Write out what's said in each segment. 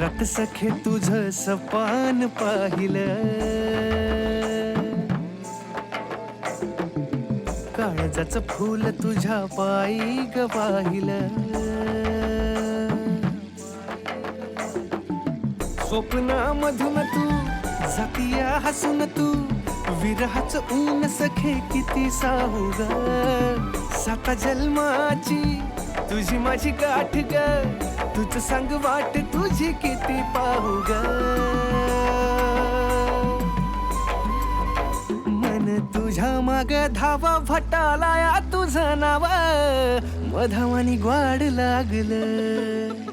रात सखे तुझं सपान पाहिलं, काळजाचं फूल तुझ्या पायी ग पाहिलं, स्वप्नामधून तू जातीया हसून तू, विरहाचं ऊन सखे किती साहू ग, साता जन्माची तुझी माझी गाठ ग, तुझं सांग वाट तुझी किती पाहू ग, मन तुझ्या माग धावा भटालाया तुझं नाव, मधावानी ग्वाड लागलं.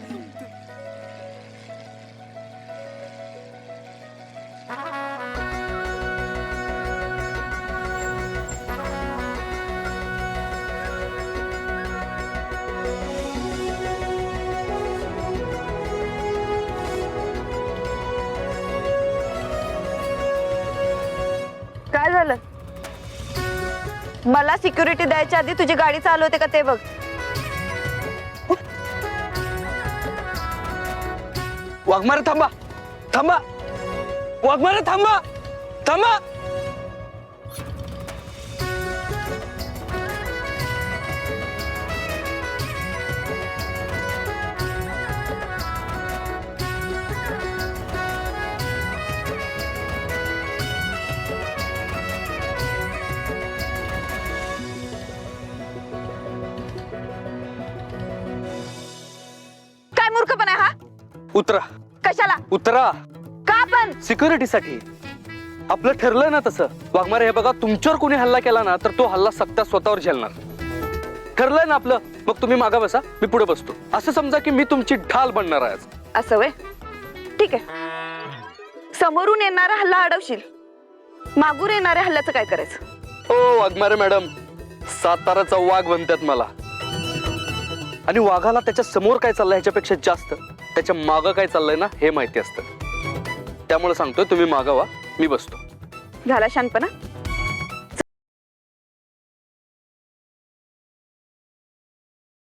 काय झालं? मला सिक्युरिटी द्यायच्या आधी तुझी गाडी चालवते का ते बघ. वाघमारे थांबा थांबा, वाघमारे थांबा थांबा. काय मूर्खपणा आहे हा? उतरा कशाला? उतरा. का पण? सिक्युरिटीसाठी. आपलं ठरलंय ना तसं. वाघमारे हे बघा, तुमच्यावर कोणी हल्ला केला ना तर तो हल्ला सक्ता स्वतःवर झेलणार. ठरलंय ना आपलं. मग तुम्ही मागा बसा, मी पुढे बसतो. असं समजा की मी तुमची ढाल बनणार आहे आज. असं वय? ठीक आहे. समोरून येणारा हल्ला अडवशील, मागून येणाऱ्या हल्ल्याचं काय करायचं? ओ वाघमारे मॅडम, साताराचा वाघ म्हणतात मला. आणि वाघाला त्याच्या समोर काय चाललंय ह्याच्यापेक्षा जास्त त्याच्या मागं काय चाललंय ना हे माहिती असतं. त्यामुळे सांगतोय तुम्ही मागावा, मी बसतो. झाला शानपणा?